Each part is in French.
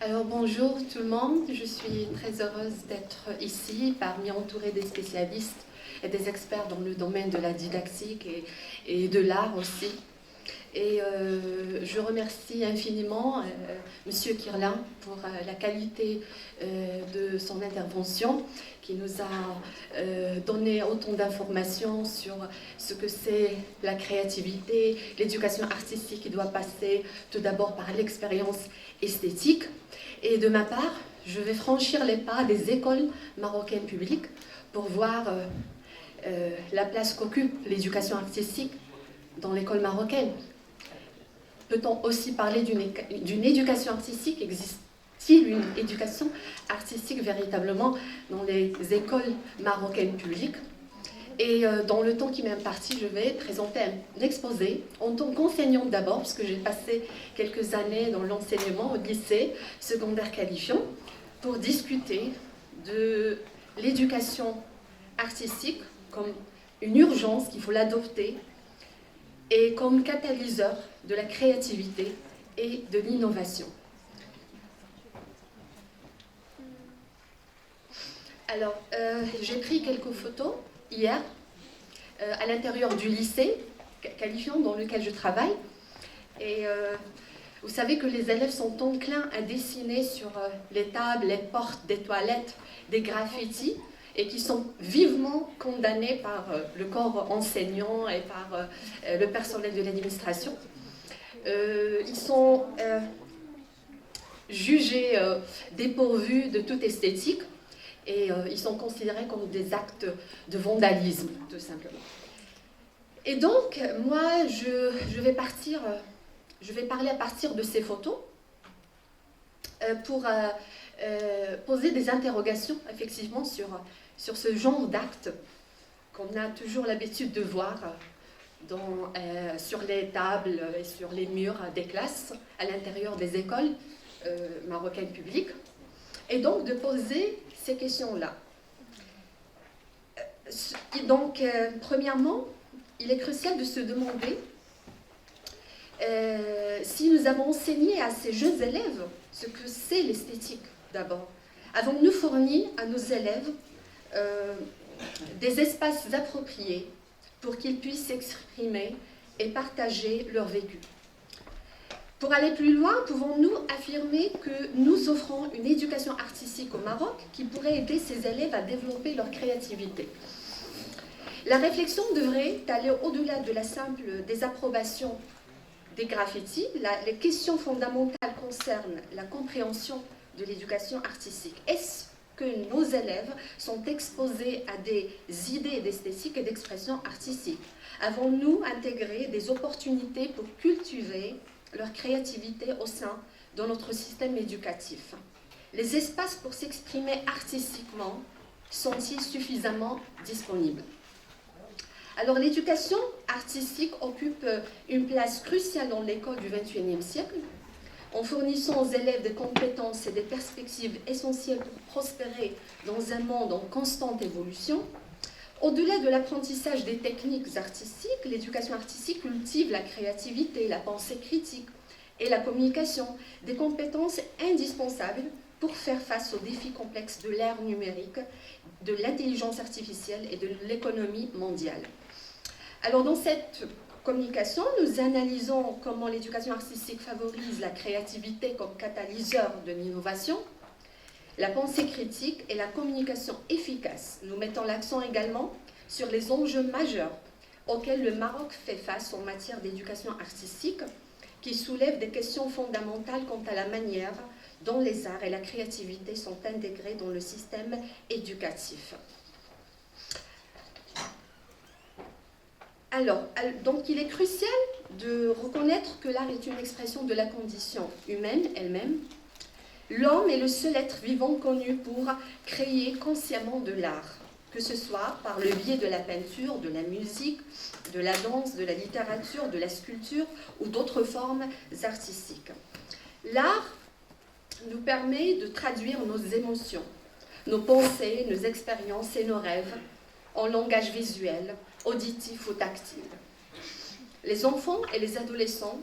Alors bonjour tout le monde, je suis très heureuse d'être ici parmi entourée des spécialistes et des experts dans le domaine de la didactique et de l'art aussi. Et je remercie infiniment Monsieur Kirlin pour la qualité de son intervention qui nous a donné autant d'informations sur ce que c'est la créativité, l'éducation artistique qui doit passer tout d'abord par l'expérience esthétique. Et de ma part, je vais franchir les pas des écoles marocaines publiques pour voir la place qu'occupe l'éducation artistique dans l'école marocaine. Peut-on aussi parler d'une éducation artistique? Existe-t-il une éducation artistique véritablement dans les écoles marocaines publiques? Et dans le temps qui m'est imparti, je vais présenter un exposé en tant qu'enseignante d'abord, puisque j'ai passé quelques années dans l'enseignement au lycée secondaire qualifiant, pour discuter de l'éducation artistique comme une urgence qu'il faut l'adopter et comme catalyseur de la créativité et de l'innovation. Alors, j'ai pris quelques photos hier à l'intérieur du lycée qualifiant dans lequel je travaille. Et vous savez que les élèves sont enclins à dessiner sur les tables, les portes des toilettes, des graffitis, et qui sont vivement condamnés par le corps enseignant et par le personnel de l'administration. Ils sont jugés dépourvus de toute esthétique et ils sont considérés comme des actes de vandalisme, tout simplement. Et donc, moi, je vais parler à partir de ces photos pour poser des interrogations, effectivement, sur ce genre d'actes qu'on a toujours l'habitude de voir sur les tables et sur les murs des classes à l'intérieur des écoles marocaines publiques, et donc de poser ces questions-là. Donc, premièrement, il est crucial de se demander si nous avons enseigné à ces jeunes élèves ce que c'est l'esthétique, d'abord. Avons-nous fourni à nos élèves des espaces appropriés pour qu'ils puissent s'exprimer et partager leur vécu? Pour aller plus loin, pouvons-nous affirmer que nous offrons une éducation artistique au Maroc qui pourrait aider ces élèves à développer leur créativité? La réflexion devrait aller au-delà de la simple désapprobation des graffitis. Les questions fondamentales concernent la compréhension de l'éducation artistique. Est-ce que nos élèves sont exposés à des idées d'esthétique et d'expression artistique? Avons-nous intégré des opportunités pour cultiver leur créativité au sein de notre système éducatif? Les espaces pour s'exprimer artistiquement sont-ils suffisamment disponibles? Alors, l'éducation artistique occupe une place cruciale dans l'école du XXIe siècle, en fournissant aux élèves des compétences et des perspectives essentielles pour prospérer dans un monde en constante évolution. Au-delà de l'apprentissage des techniques artistiques, l'éducation artistique cultive la créativité, la pensée critique et la communication, des compétences indispensables pour faire face aux défis complexes de l'ère numérique, de l'intelligence artificielle et de l'économie mondiale. Alors, dans cette communication, nous analysons comment l'éducation artistique favorise la créativité comme catalyseur de l'innovation, la pensée critique et la communication efficace. Nous mettons l'accent également sur les enjeux majeurs auxquels le Maroc fait face en matière d'éducation artistique, qui soulèvent des questions fondamentales quant à la manière dont les arts et la créativité sont intégrés dans le système éducatif. Alors, donc il est crucial de reconnaître que l'art est une expression de la condition humaine elle-même. L'homme est le seul être vivant connu pour créer consciemment de l'art, que ce soit par le biais de la peinture, de la musique, de la danse, de la littérature, de la sculpture ou d'autres formes artistiques. L'art nous permet de traduire nos émotions, nos pensées, nos expériences et nos rêves en langage visuel, auditif ou tactile. Les enfants et les adolescents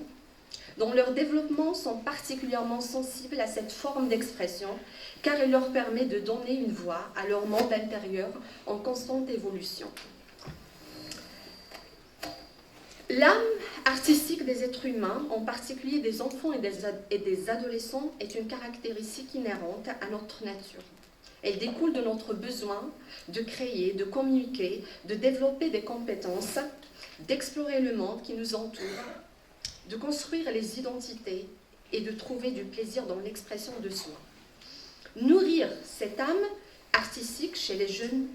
dont leur développement sont particulièrement sensibles à cette forme d'expression, car elle leur permet de donner une voix à leur monde intérieur en constante évolution. L'âme artistique des êtres humains, en particulier des enfants et des adolescents, est une caractéristique inhérente à notre nature. Elle découle de notre besoin de créer, de communiquer, de développer des compétences, d'explorer le monde qui nous entoure, de construire les identités et de trouver du plaisir dans l'expression de soi. Nourrir cette âme artistique chez les jeunes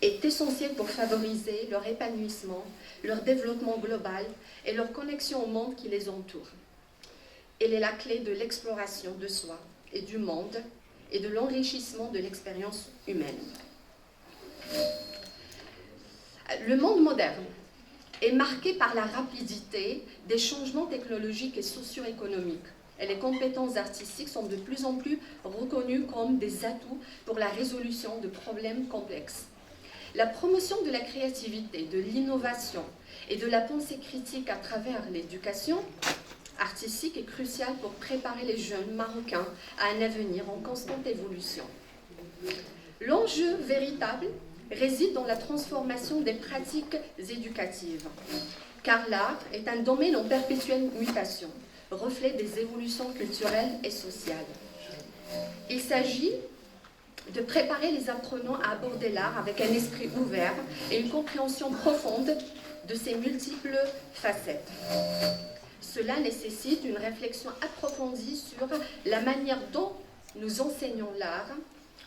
est essentiel pour favoriser leur épanouissement, leur développement global et leur connexion au monde qui les entoure. Elle est la clé de l'exploration de soi et du monde et de l'enrichissement de l'expérience humaine. Le monde moderne est marqué par la rapidité des changements technologiques et socio-économiques. Et les compétences artistiques sont de plus en plus reconnues comme des atouts pour la résolution de problèmes complexes. La promotion de la créativité, de l'innovation et de la pensée critique à travers l'éducation artistique est cruciale pour préparer les jeunes Marocains à un avenir en constante évolution. L'enjeu véritable réside dans la transformation des pratiques éducatives, car l'art est un domaine en perpétuelle mutation, reflet des évolutions culturelles et sociales. Il s'agit de préparer les apprenants à aborder l'art avec un esprit ouvert et une compréhension profonde de ses multiples facettes. Cela nécessite une réflexion approfondie sur la manière dont nous enseignons l'art,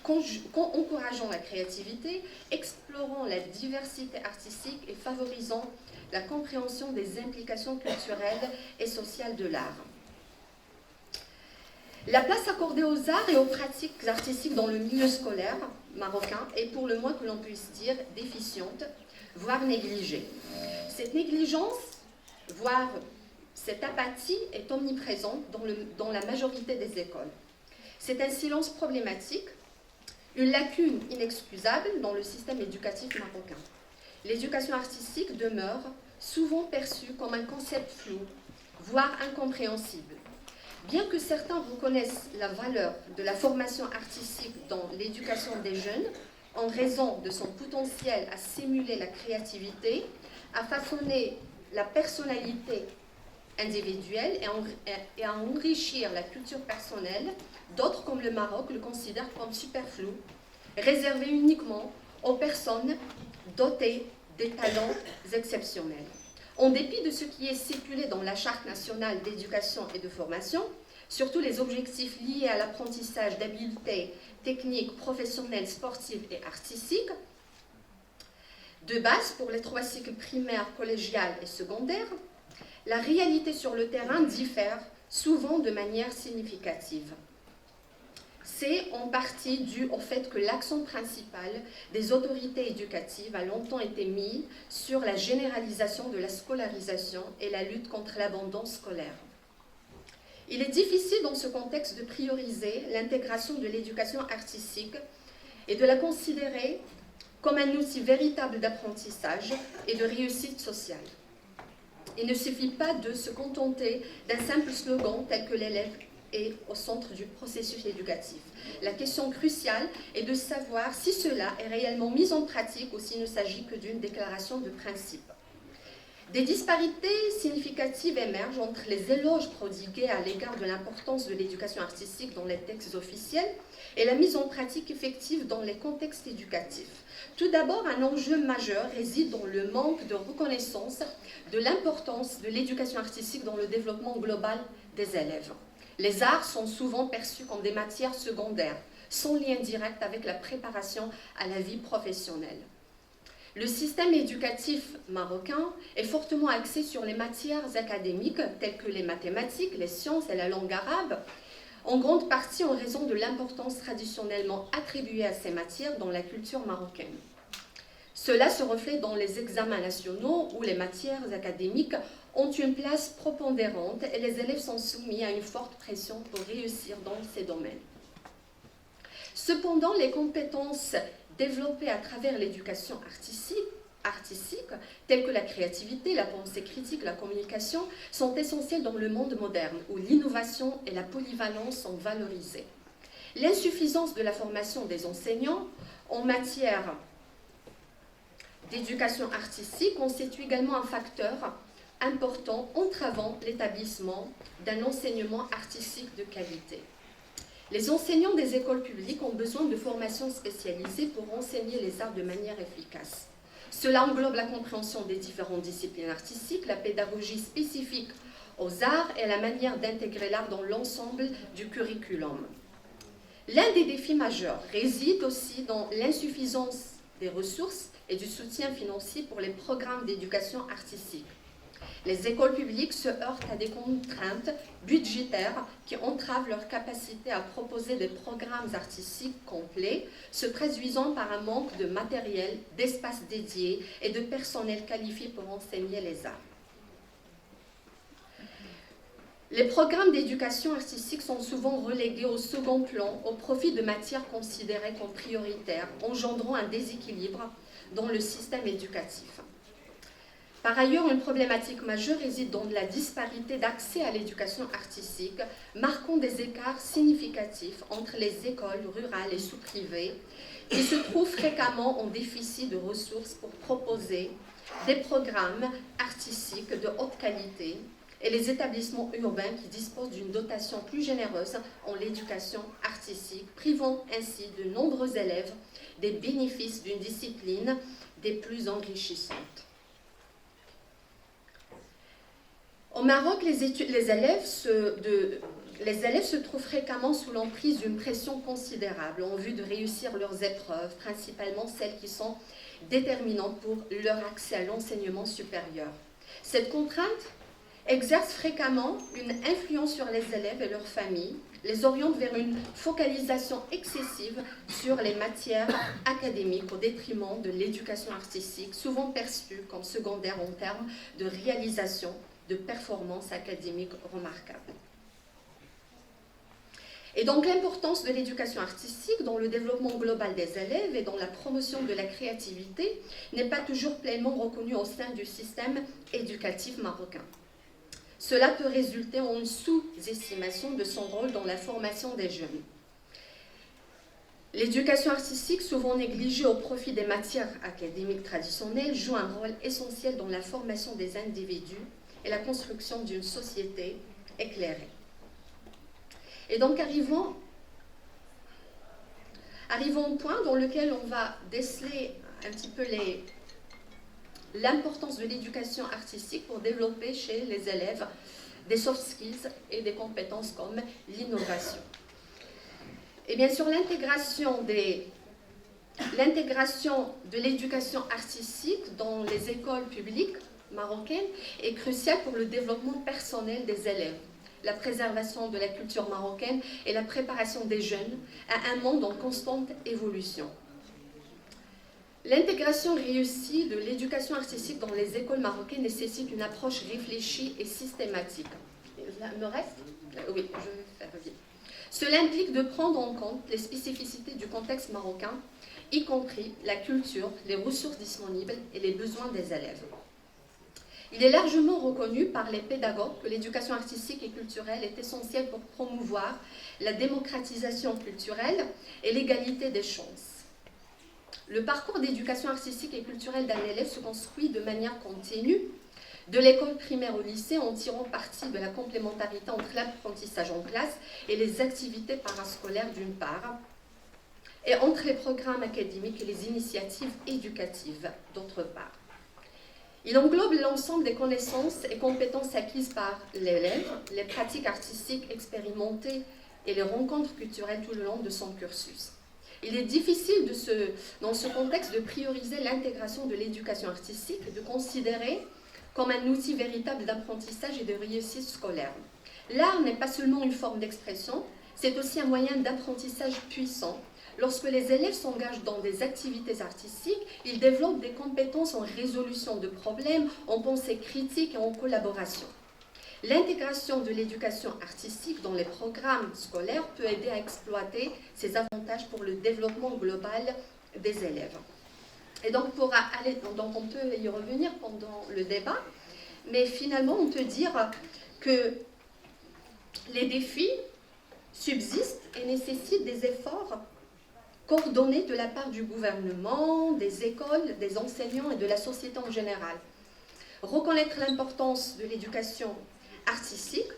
encourageant la créativité, explorant la diversité artistique et favorisant la compréhension des implications culturelles et sociales de l'art. La place accordée aux arts et aux pratiques artistiques dans le milieu scolaire marocain est pour le moins que l'on puisse dire déficiente, voire négligée. Cette négligence, voire cette apathie est omniprésente dans la majorité des écoles. C'est un silence problématique, une lacune inexcusable dans le système éducatif marocain. L'éducation artistique demeure souvent perçue comme un concept flou, voire incompréhensible. Bien que certains reconnaissent la valeur de la formation artistique dans l'éducation des jeunes, en raison de son potentiel à stimuler la créativité, à façonner la personnalité individuelle et à enrichir la culture personnelle, d'autres comme le Maroc le considèrent comme superflu, réservé uniquement aux personnes dotées des talents exceptionnels. En dépit de ce qui est stipulé dans la Charte nationale d'éducation et de formation, surtout les objectifs liés à l'apprentissage d'habiletés techniques, professionnelles, sportives et artistiques, de base pour les 3 cycles primaires, collégial et secondaire, la réalité sur le terrain diffère souvent de manière significative. C'est en partie dû au fait que l'accent principal des autorités éducatives a longtemps été mis sur la généralisation de la scolarisation et la lutte contre l'abandon scolaire. Il est difficile dans ce contexte de prioriser l'intégration de l'éducation artistique et de la considérer comme un outil véritable d'apprentissage et de réussite sociale. Il ne suffit pas de se contenter d'un simple slogan tel que l'élève est au centre du processus éducatif. La question cruciale est de savoir si cela est réellement mis en pratique ou s'il ne s'agit que d'une déclaration de principe. Des disparités significatives émergent entre les éloges prodigués à l'égard de l'importance de l'éducation artistique dans les textes officiels et la mise en pratique effective dans les contextes éducatifs. Tout d'abord, un enjeu majeur réside dans le manque de reconnaissance de l'importance de l'éducation artistique dans le développement global des élèves. Les arts sont souvent perçus comme des matières secondaires, sans lien direct avec la préparation à la vie professionnelle. Le système éducatif marocain est fortement axé sur les matières académiques telles que les mathématiques, les sciences et la langue arabe, en grande partie en raison de l'importance traditionnellement attribuée à ces matières dans la culture marocaine. Cela se reflète dans les examens nationaux où les matières académiques ont une place prépondérante et les élèves sont soumis à une forte pression pour réussir dans ces domaines. Cependant, les compétences développées à travers l'éducation artistique artistiques, tels que la créativité, la pensée critique, la communication, sont essentiels dans le monde moderne, où l'innovation et la polyvalence sont valorisées. L'insuffisance de la formation des enseignants en matière d'éducation artistique constitue également un facteur important entravant l'établissement d'un enseignement artistique de qualité. Les enseignants des écoles publiques ont besoin de formations spécialisées pour enseigner les arts de manière efficace. Cela englobe la compréhension des différentes disciplines artistiques, la pédagogie spécifique aux arts et la manière d'intégrer l'art dans l'ensemble du curriculum. L'un des défis majeurs réside aussi dans l'insuffisance des ressources et du soutien financier pour les programmes d'éducation artistique. Les écoles publiques se heurtent à des contraintes budgétaires qui entravent leur capacité à proposer des programmes artistiques complets, se traduisant par un manque de matériel, d'espaces dédiés et de personnel qualifié pour enseigner les arts. Les programmes d'éducation artistique sont souvent relégués au second plan au profit de matières considérées comme prioritaires, engendrant un déséquilibre dans le système éducatif. Par ailleurs, une problématique majeure réside dans la disparité d'accès à l'éducation artistique, marquant des écarts significatifs entre les écoles rurales et sous-privées, qui se trouvent fréquemment en déficit de ressources pour proposer des programmes artistiques de haute qualité, et les établissements urbains qui disposent d'une dotation plus généreuse en l'éducation artistique, privant ainsi de nombreux élèves des bénéfices d'une discipline des plus enrichissantes. Au Maroc, les élèves se trouvent fréquemment sous l'emprise d'une pression considérable en vue de réussir leurs épreuves, principalement celles qui sont déterminantes pour leur accès à l'enseignement supérieur. Cette contrainte exerce fréquemment une influence sur les élèves et leurs familles, les oriente vers une focalisation excessive sur les matières académiques au détriment de l'éducation artistique, souvent perçue comme secondaire en termes de réalisation de performances académiques remarquables. Et donc l'importance de l'éducation artistique dans le développement global des élèves et dans la promotion de la créativité n'est pas toujours pleinement reconnue au sein du système éducatif marocain. Cela peut résulter en une sous-estimation de son rôle dans la formation des jeunes. L'éducation artistique, souvent négligée au profit des matières académiques traditionnelles, joue un rôle essentiel dans la formation des individus et la construction d'une société éclairée. Et donc arrivons au point dans lequel on va déceler un petit peu l'importance de l'éducation artistique pour développer chez les élèves des soft skills et des compétences comme l'innovation. Et bien sûr, l'intégration de l'éducation artistique dans les écoles publiques marocaines est cruciale pour le développement personnel des élèves, la préservation de la culture marocaine et la préparation des jeunes à un monde en constante évolution. L'intégration réussie de l'éducation artistique dans les écoles marocaines nécessite une approche réfléchie et systématique. Il me reste ? Oui, je vais faire vite. Cela implique de prendre en compte les spécificités du contexte marocain, y compris la culture, les ressources disponibles et les besoins des élèves. Il est largement reconnu par les pédagogues que l'éducation artistique et culturelle est essentielle pour promouvoir la démocratisation culturelle et l'égalité des chances. Le parcours d'éducation artistique et culturelle d'un élève se construit de manière continue, de l'école primaire au lycée, en tirant parti de la complémentarité entre l'apprentissage en classe et les activités parascolaires d'une part, et entre les programmes académiques et les initiatives éducatives d'autre part. Il englobe l'ensemble des connaissances et compétences acquises par l'élève, les pratiques artistiques expérimentées et les rencontres culturelles tout le long de son cursus. Il est difficile dans ce contexte de prioriser l'intégration de l'éducation artistique, de considérer comme un outil véritable d'apprentissage et de réussite scolaire. L'art n'est pas seulement une forme d'expression, c'est aussi un moyen d'apprentissage puissant. Lorsque les élèves s'engagent dans des activités artistiques, ils développent des compétences en résolution de problèmes, en pensée critique et en collaboration. L'intégration de l'éducation artistique dans les programmes scolaires peut aider à exploiter ces avantages pour le développement global des élèves. Et donc, donc on peut y revenir pendant le débat, mais finalement, on peut dire que les défis subsistent et nécessitent des efforts coordonnés de la part du gouvernement, des écoles, des enseignants et de la société en général. Reconnaître l'importance de l'éducation artistique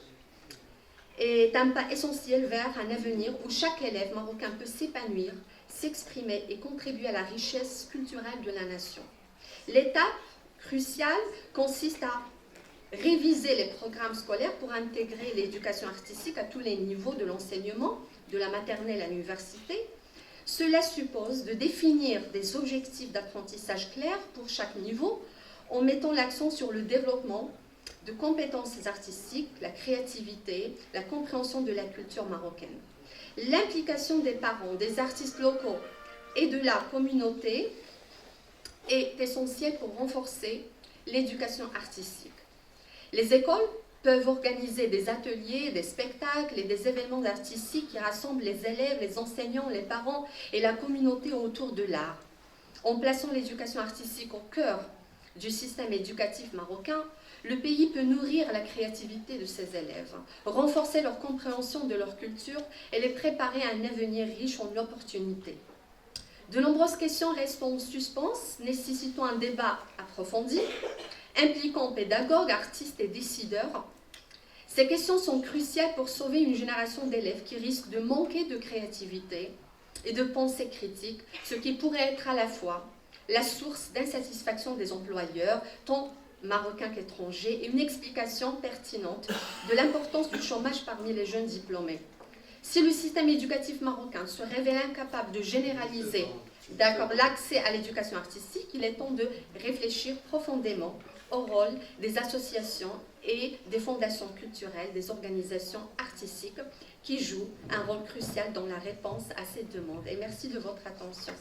est un pas essentiel vers un avenir où chaque élève marocain peut s'épanouir, s'exprimer et contribuer à la richesse culturelle de la nation. L'étape cruciale consiste à réviser les programmes scolaires pour intégrer l'éducation artistique à tous les niveaux de l'enseignement, de la maternelle à l'université. Cela suppose de définir des objectifs d'apprentissage clairs pour chaque niveau en mettant l'accent sur le développement de compétences artistiques, la créativité, la compréhension de la culture marocaine. L'implication des parents, des artistes locaux et de la communauté est essentielle pour renforcer l'éducation artistique. Les écoles peuvent organiser des ateliers, des spectacles et des événements artistiques qui rassemblent les élèves, les enseignants, les parents et la communauté autour de l'art. En plaçant l'éducation artistique au cœur du système éducatif marocain, le pays peut nourrir la créativité de ses élèves, renforcer leur compréhension de leur culture et les préparer à un avenir riche en opportunités. De nombreuses questions restent en suspens, nécessitant un débat approfondi, impliquant pédagogues, artistes et décideurs. Ces questions sont cruciales pour sauver une génération d'élèves qui risquent de manquer de créativité et de pensée critique, ce qui pourrait être à la fois la source d'insatisfaction des employeurs, tant marocains qu'étrangers, et une explication pertinente de l'importance du chômage parmi les jeunes diplômés. Si le système éducatif marocain se révèle incapable de généraliser l'accès à l'éducation artistique, il est temps de réfléchir profondément au rôle des associations et des fondations culturelles, des organisations artistiques qui jouent un rôle crucial dans la réponse à cette demande. Et merci de votre attention.